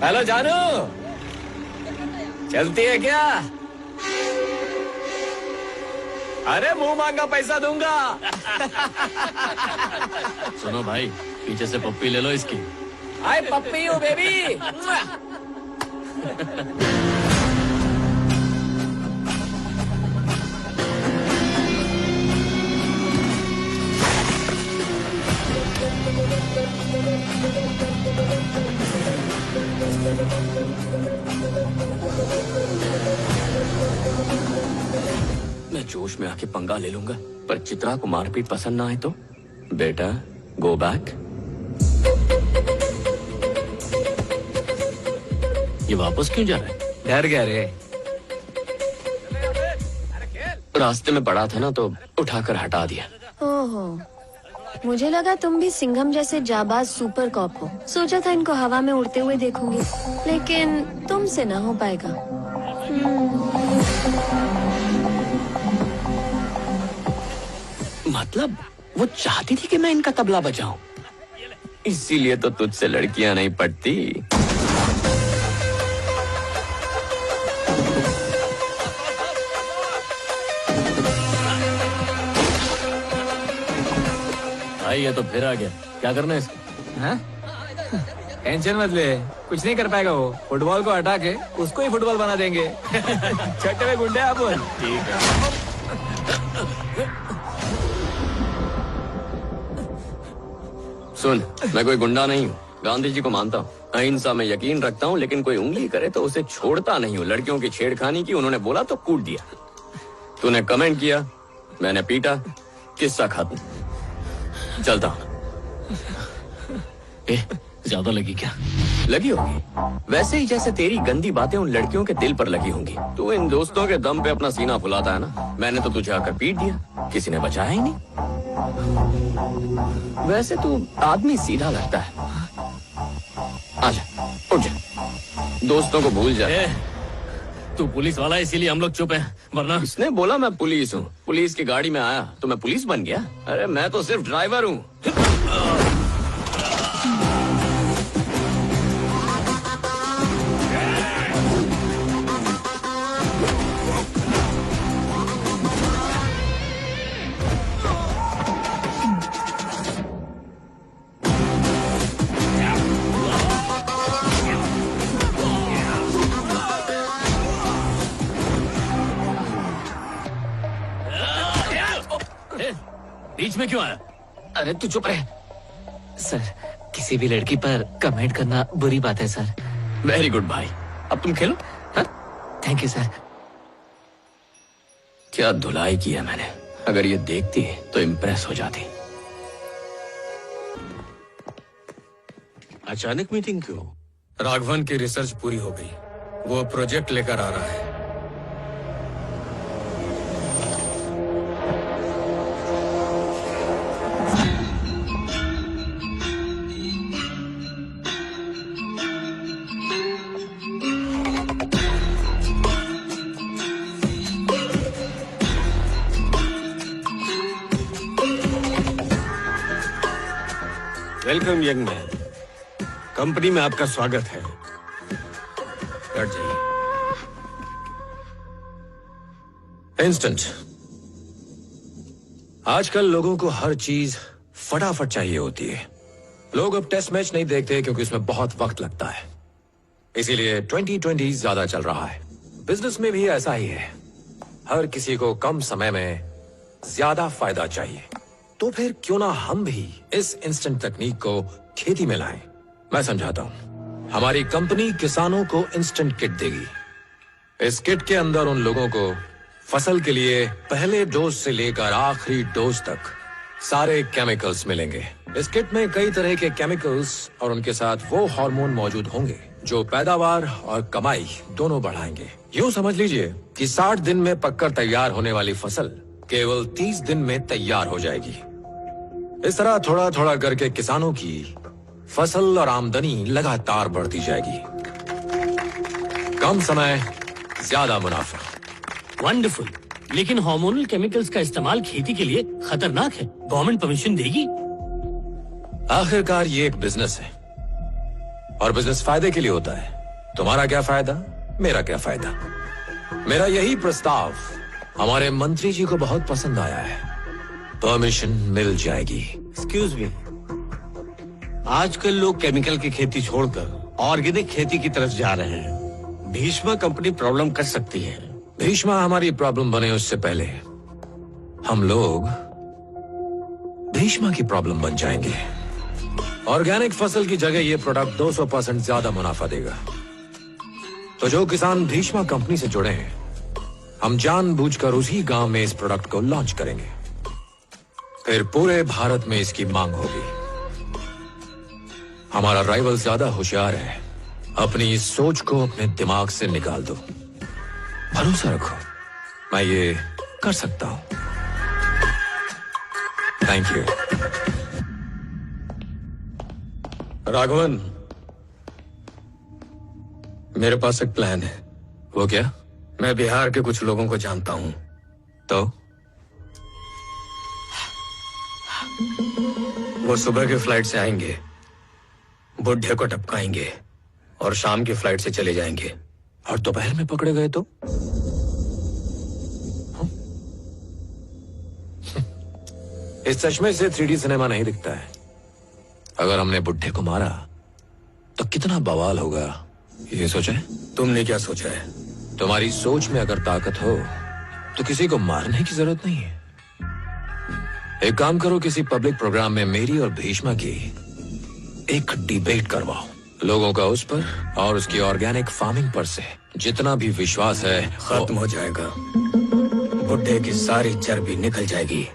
Hello जानू, चलती है क्या? अरे मुंह मांगा पैसा दूंगा। सुनो भाई, पीछे से पप्पी ले लो इसकी। आई पप्पी यू बेबी। मैं जोश में आके पंगा ले लूंगा, पर चित्रा को मारपीट पसंद ना आए तो बेटा गो बैक। ये वापस क्यों जा रहा है? डर गया रे। रास्ते में पड़ा था ना तो उठाकर हटा दिया। ओहो, मुझे लगा तुम भी सिंघम जैसे जाबाज सुपर कॉप हो। सोचा था इनको हवा में उड़ते हुए देखूंगी, लेकिन तुमसे ना हो पाएगा। मतलब वो चाहती थी कि मैं इनका तबला बजाऊं, इसीलिए तो तुझसे लड़कियां नहीं पटती। भाई ये तो फिर आ गया, क्या करना है इसको? हाँ? टेंशन मत ले, कुछ नहीं कर पाएगा वो। फुटबॉल को हटा के उसको ही फुटबॉल बना देंगे। छठे में गुंडे आप। ठीक है। सुन, मैं कोई गुंडा नहीं हूँ, गांधी जी को मानता हूँ, अहिंसा में यकीन रखता हूँ, लेकिन कोई उंगली करे तो उसे छोड़ता नहीं हूँ। लड़कियों की छेड़खानी की, उन्होंने बोला तो कूट दिया। तूने कमेंट किया, मैंने पीटा, किस्सा खत्म। चलता हूँ। ज्यादा लगी क्या? लगी होगी, वैसे ही जैसे तेरी गंदी बातें उन लड़कियों के दिल पर लगी होंगी। तू इन दोस्तों के दम पे अपना सीना फुलाता है ना, मैंने तो तुझे आकर पीट दिया, किसी ने बचाया ही नहीं। वैसे तू आदमी सीधा लगता है। आजा, उठ जा, दोस्तों को भूल जा। तू पुलिस वाला है इसीलिए हम लोग चुप हैं, वरना। इसने बोला मैं पुलिस हूँ, पुलिस की गाड़ी में आया तो मैं पुलिस बन गया? अरे मैं तो सिर्फ ड्राइवर हूँ। बीच में क्यों आया? अरे तू चुप रहे। सर, किसी भी लड़की पर कमेंट करना बुरी बात है सर। वेरी गुड भाई, अब तुम खेलो। Thank you sir. क्या धुलाई की है मैंने, अगर ये देखती तो इम्प्रेस हो जाती। अचानक मीटिंग क्यों? राघवन की रिसर्च पूरी हो गई, वो प्रोजेक्ट लेकर आ रहा है। वेलकम यंग मैन, कंपनी में आपका स्वागत है। बैठ जाइए। इंस्टेंट। आजकल लोगों को हर चीज फटाफट चाहिए होती है। लोग अब टेस्ट मैच नहीं देखते क्योंकि उसमें बहुत वक्त लगता है, इसीलिए 2020 ज्यादा चल रहा है। बिजनेस में भी ऐसा ही है, हर किसी को कम समय में ज्यादा फायदा चाहिए। तो फिर क्यों ना हम भी इस इंस्टेंट तकनीक को खेती में लाएं। मैं समझाता हूं। हमारी कंपनी किसानों को इंस्टेंट किट देगी। इस किट के अंदर उन लोगों को फसल के लिए पहले डोज से लेकर आखिरी डोज तक सारे केमिकल्स मिलेंगे। इस किट में कई तरह के केमिकल्स और उनके साथ वो हार्मोन मौजूद होंगे जो पैदावार और कमाई दोनों बढ़ाएंगे। यूं समझ लीजिए कि 60 दिन में पककर तैयार होने वाली फसल केवल 30 दिन में तैयार हो जाएगी। इस तरह थोड़ा थोड़ा करके किसानों की फसल और आमदनी लगातार बढ़ती जाएगी। कम समय, ज्यादा मुनाफा। वंडरफुल, लेकिन हार्मोनल केमिकल्स का इस्तेमाल खेती के लिए खतरनाक है। गवर्नमेंट परमिशन देगी? आखिरकार ये एक बिजनेस है। और बिजनेस फायदे के लिए होता है। तुम्हारा क्या फायदा, मेरा क्या फायदा। मेरा यही प्रस्ताव हमारे मंत्री जी को बहुत पसंद आया है। परमिशन मिल जाएगी। एक्सक्यूज मी, आजकल लोग केमिकल की खेती छोड़कर ऑर्गेनिक खेती की तरफ जा रहे हैं। भीष्मा कंपनी प्रॉब्लम कर सकती है। भीष्मा हमारी प्रॉब्लम बने उससे पहले हम लोग भीष्मा की प्रॉब्लम बन जाएंगे। ऑर्गेनिक फसल की जगह ये प्रोडक्ट 200% ज्यादा मुनाफा देगा। तो जो किसान भीष्मा कंपनी से जुड़े हैं, हम जानबूझकर उसी गांव में इस प्रोडक्ट को लॉन्च करेंगे। फिर पूरे भारत में इसकी मांग होगी। हमारा राइवल ज्यादा होशियार है। अपनी इस सोच को अपने दिमाग से निकाल दो। भरोसा रखो, मैं ये कर सकता हूं। Thank you. राघवन, मेरे पास एक प्लान है। वो क्या? मैं बिहार के कुछ लोगों को जानता हूं। तो वो सुबह की फ्लाइट से आएंगे, बुढ़े को टपकाएंगे और शाम की फ्लाइट से चले जाएंगे। और दोपहर में पकड़े गए तो? इस चश्मे से 3D सिनेमा नहीं दिखता है। अगर हमने बुढ़े को मारा तो कितना बवाल होगा, ये सोचा है? तुमने क्या सोचा है? तुम्हारी सोच में अगर ताकत हो तो किसी को मारने की जरूरत नहीं है। एक काम करो, किसी पब्लिक प्रोग्राम में मेरी और भीष्मा की एक डिबेट करवाओ। लोगों का उस पर और उसकी ऑर्गेनिक फार्मिंग पर से जितना भी विश्वास है खत्म हो जाएगा। बुढ़े की सारी चर्बी निकल जाएगी।